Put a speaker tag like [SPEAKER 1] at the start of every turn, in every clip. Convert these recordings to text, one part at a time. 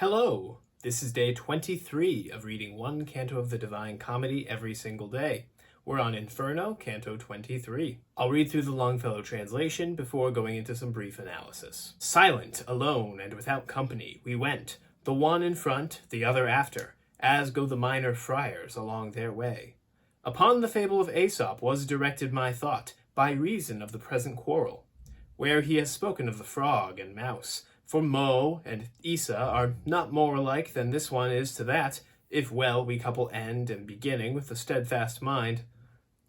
[SPEAKER 1] Hello! This is day 23 of reading one canto of the Divine Comedy every single day. We're on Inferno, Canto 23. I'll read through the Longfellow translation before going into some brief analysis. Silent, alone, and without company, we went, the one in front, the other after, as go the minor friars along their way. Upon the fable of Aesop was directed my thought, by reason of the present quarrel, where he has spoken of the frog and mouse. For Mo and Isa are not more alike than this one is to that, if well we couple end and beginning with a steadfast mind.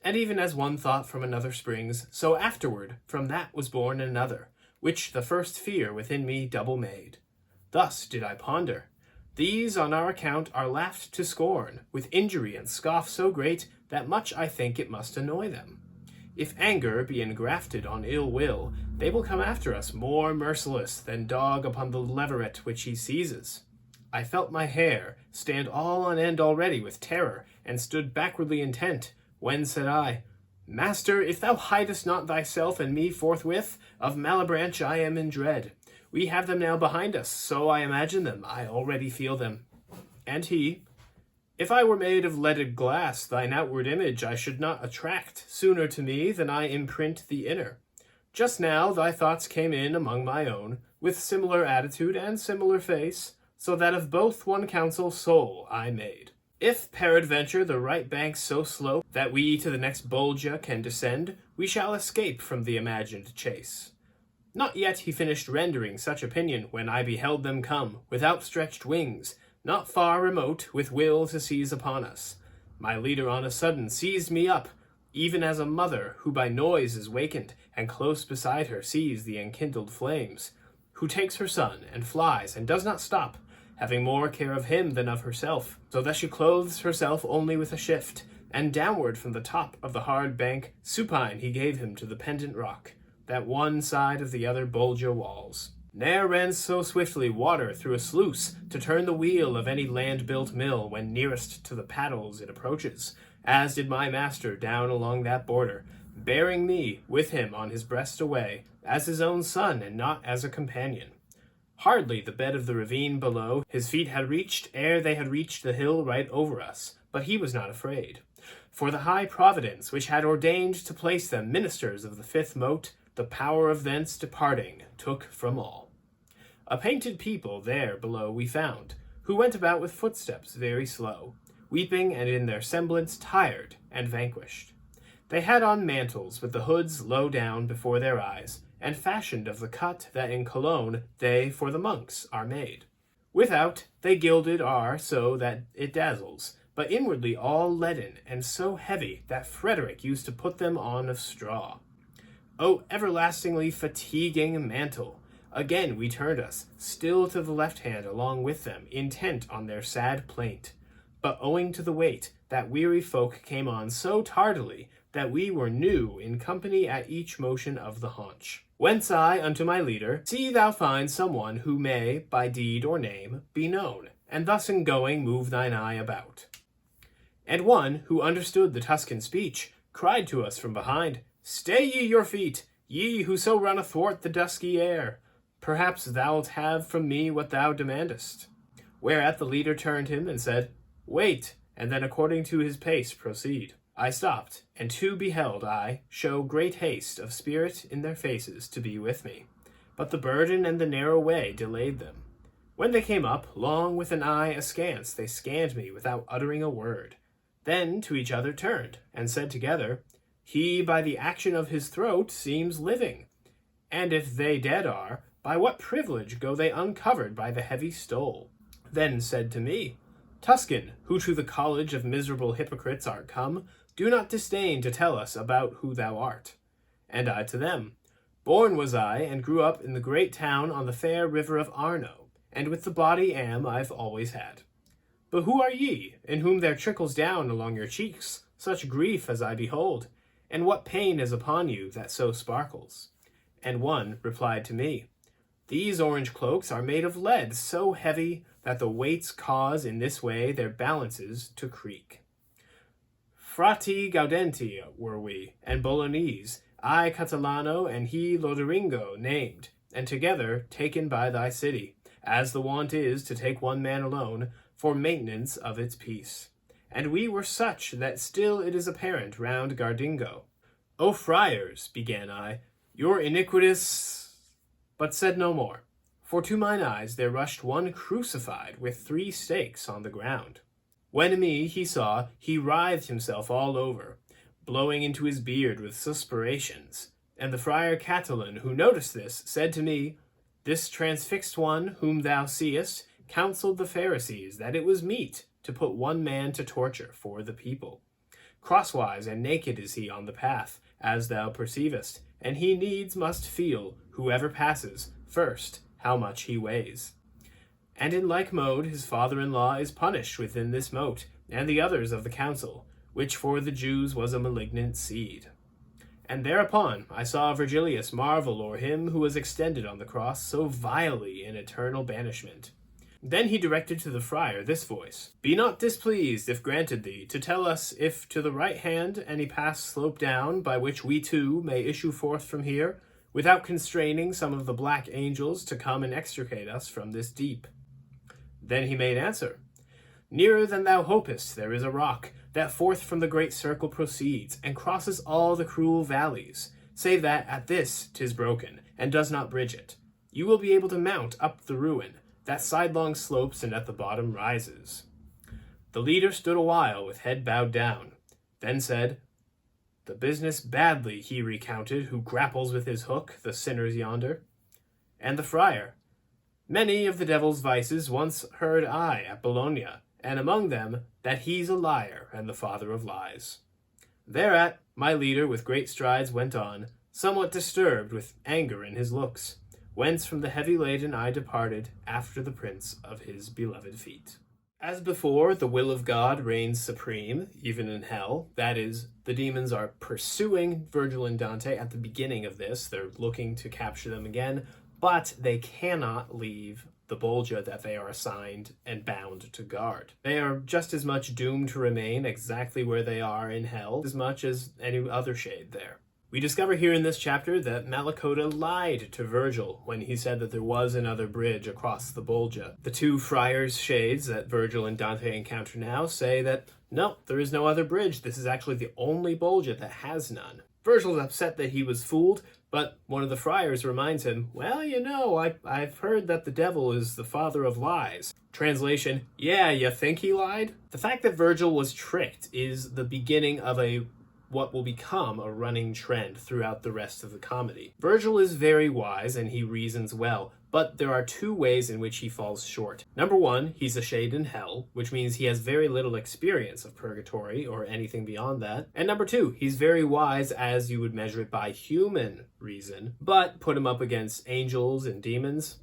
[SPEAKER 1] And even as one thought from another springs, so afterward from that was born another, which the first fear within me double made. Thus did I ponder. These on our account are laughed to scorn, with injury and scoff so great, that much I think it must annoy them. If anger be engrafted on ill will, they will come after us more merciless than dog upon the leveret which he seizes. I felt my hair stand all on end already with terror, and stood backwardly intent, when said I, Master, if thou hidest not thyself and me forthwith, of Malebranche I am in dread. We have them now behind us, so I imagine them, I already feel them. And he, If I were made of leaded glass, thine outward image I should not attract sooner to me than I imprint the inner. Just now thy thoughts came in among my own, with similar attitude and similar face, so that of both one counsel soul I made. If peradventure the right bank's so slope that we to the next Bolgia can descend, we shall escape from the imagined chase. Not yet he finished rendering such opinion when I beheld them come, with outstretched wings, not far remote, with will to seize upon us. My leader on a sudden seized me up, even as a mother who by noise is wakened, and close beside her sees the enkindled flames, who takes her son and flies and does not stop, having more care of him than of herself, so that she clothes herself only with a shift, and downward from the top of the hard bank supine he gave him to the pendant rock, that one side of the other Bolgia walls. Ne'er ran so swiftly water through a sluice to turn the wheel of any land-built mill when nearest to the paddles it approaches, as did my master down along that border, bearing me with him on his breast away, as his own son and not as a companion. Hardly the bed of the ravine below his feet had reached ere they had reached the hill right over us, but he was not afraid. For the high providence which had ordained to place them ministers of the fifth mote, the power of thence departing took from all. A painted people there below we found, who went about with footsteps very slow, weeping and in their semblance tired and vanquished. They had on mantles with the hoods low down before their eyes, and fashioned of the cut that in Cologne they for the monks are made. Without they gilded are so that it dazzles, but inwardly all leaden, and so heavy that Frederick used to put them on of straw. O everlastingly fatiguing mantle! Again we turned us, still to the left hand along with them, intent on their sad plaint. But owing to the weight, that weary folk came on so tardily, that we were new in company at each motion of the haunch. Whence I unto my leader, See thou find some one who may, by deed or name, be known, and thus in going move thine eye about. And one, who understood the Tuscan speech, cried to us from behind, Stay ye your feet, ye who so run athwart the dusky air. Perhaps thou'lt have from me what thou demandest. Whereat the leader turned him and said, Wait, and then according to his pace proceed. I stopped, and two beheld I show great haste of spirit in their faces to be with me. But the burden and the narrow way delayed them. When they came up, long with an eye askance they scanned me without uttering a word. Then to each other turned, and said together, He by the action of his throat seems living. And if they dead are, by what privilege go they uncovered by the heavy stole? Then said to me, Tuscan, who to the college of miserable hypocrites art come, do not disdain to tell us about who thou art. And I to them, Born was I, and grew up in the great town on the fair river of Arno, and with the body am I've always had. But who are ye, in whom there trickles down along your cheeks such grief as I behold, and what pain is upon you that so sparkles? And one replied to me, These orange cloaks are made of lead so heavy that the weights cause in this way their balances to creak. Frati Gaudenti were we, and Bolognese, I Catalano, and he Loderingo named, and together taken by thy city, as the wont is to take one man alone, for maintenance of its peace. And we were such that still it is apparent round Gardingo. O friars, began I, your iniquitous... but said no more, for to mine eyes there rushed one crucified with 3 stakes on the ground. When me he saw, he writhed himself all over, blowing into his beard with suspirations. And the friar Catalan, who noticed this, said to me, This transfixed one, whom thou seest, counselled the Pharisees that it was meet to put one man to torture for the people. Crosswise and naked is he on the path, as thou perceivest, and he needs must feel, whoever passes, first, how much he weighs. And in like mode his father-in-law is punished within this mote, and the others of the council, which for the Jews was a malignant seed. And thereupon I saw Virgilius marvel o'er him who was extended on the cross so vilely in eternal banishment. Then he directed to the friar this voice, Be not displeased, if granted thee, to tell us if to the right hand any pass slope down, by which we too may issue forth from here, without constraining some of the black angels to come and extricate us from this deep. Then he made answer, Nearer than thou hopest there is a rock, that forth from the great circle proceeds, and crosses all the cruel valleys, save that at this 'tis broken, and does not bridge it. You will be able to mount up the ruin, that sidelong slopes and at the bottom rises. The leader stood a while with head bowed down, then said, The business badly he recounted who grapples with his hook the sinners yonder. And the friar, Many of the devil's vices once heard I at Bologna, and among them that he's a liar and the father of lies. Thereat my leader with great strides went on, somewhat disturbed with anger in his looks, whence from the heavy laden I departed after the prince of his beloved feet. As before, the will of God reigns supreme, even in hell. That is, the demons are pursuing Virgil and Dante at the beginning of this. They're looking to capture them again, but they cannot leave the Bolgia that they are assigned and bound to guard. They are just as much doomed to remain exactly where they are in hell as much as any other shade there. We discover here in this chapter that Malakota lied to Virgil when he said that there was another bridge across the Bolgia. The 2 friars' shades that Virgil and Dante encounter now say that, no, there is no other bridge. This is actually the only Bolgia that has none. Virgil's upset that he was fooled, but one of the friars reminds him, well, you know, I've heard that the devil is the father of lies. Translation, yeah, you think he lied? The fact that Virgil was tricked is the beginning of what will become a running trend throughout the rest of the comedy. Virgil is very wise and he reasons well, but there are 2 ways in which he falls short. Number 1, he's a shade in hell, which means he has very little experience of purgatory or anything beyond that. And number 2, he's very wise as you would measure it by human reason, but put him up against angels and demons,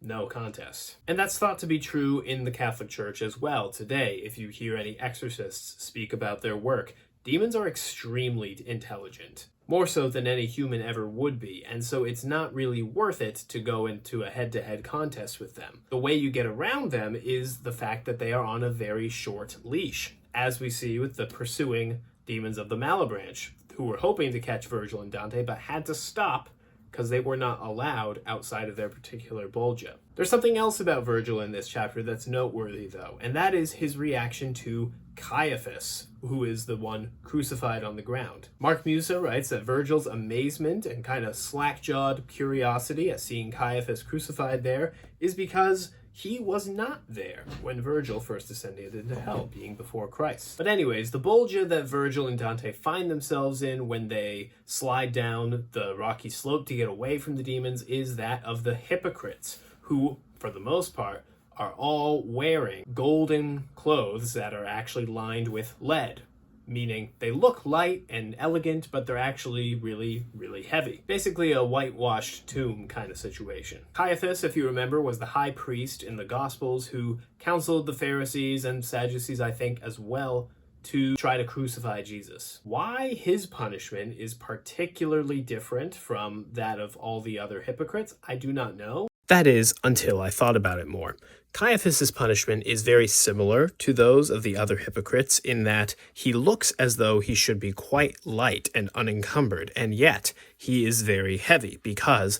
[SPEAKER 1] no contest. And that's thought to be true in the Catholic Church as well today. If you hear any exorcists speak about their work, demons are extremely intelligent, more so than any human ever would be, and so it's not really worth it to go into a head-to-head contest with them. The way you get around them is the fact that they are on a very short leash, as we see with the pursuing demons of the Malabranch, who were hoping to catch Virgil and Dante, but had to stop because they were not allowed outside of their particular Bolgia. There's something else about Virgil in this chapter that's noteworthy, though, and that is his reaction to Caiaphas, who is the one crucified on the ground. Mark Musa writes that Virgil's amazement and kind of slack-jawed curiosity at seeing Caiaphas crucified there is because he was not there when Virgil first ascended into hell, being before Christ. But anyways, the Bolgia that Virgil and Dante find themselves in when they slide down the rocky slope to get away from the demons is that of the hypocrites, who, for the most part, are all wearing golden clothes that are actually lined with lead, meaning they look light and elegant, but they're actually really, really heavy. Basically a whitewashed tomb kind of situation. Caiaphas, if you remember, was the high priest in the Gospels who counseled the Pharisees and Sadducees, I think, as well, to try to crucify Jesus. Why his punishment is particularly different from that of all the other hypocrites, I do not know. That is, until I thought about it more. Caiaphas's punishment is very similar to those of the other hypocrites in that he looks as though he should be quite light and unencumbered, and yet he is very heavy because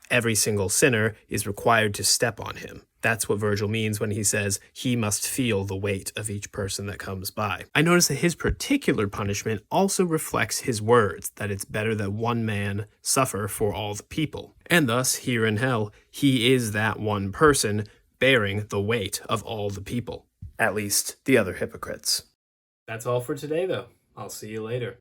[SPEAKER 1] every single sinner is required to step on him. That's what Virgil means when he says he must feel the weight of each person that comes by. I notice that his particular punishment also reflects his words, that it's better that one man suffer for all the people. And thus, here in hell, he is that one person bearing the weight of all the people. At least, the other hypocrites. That's all for today, though. I'll see you later.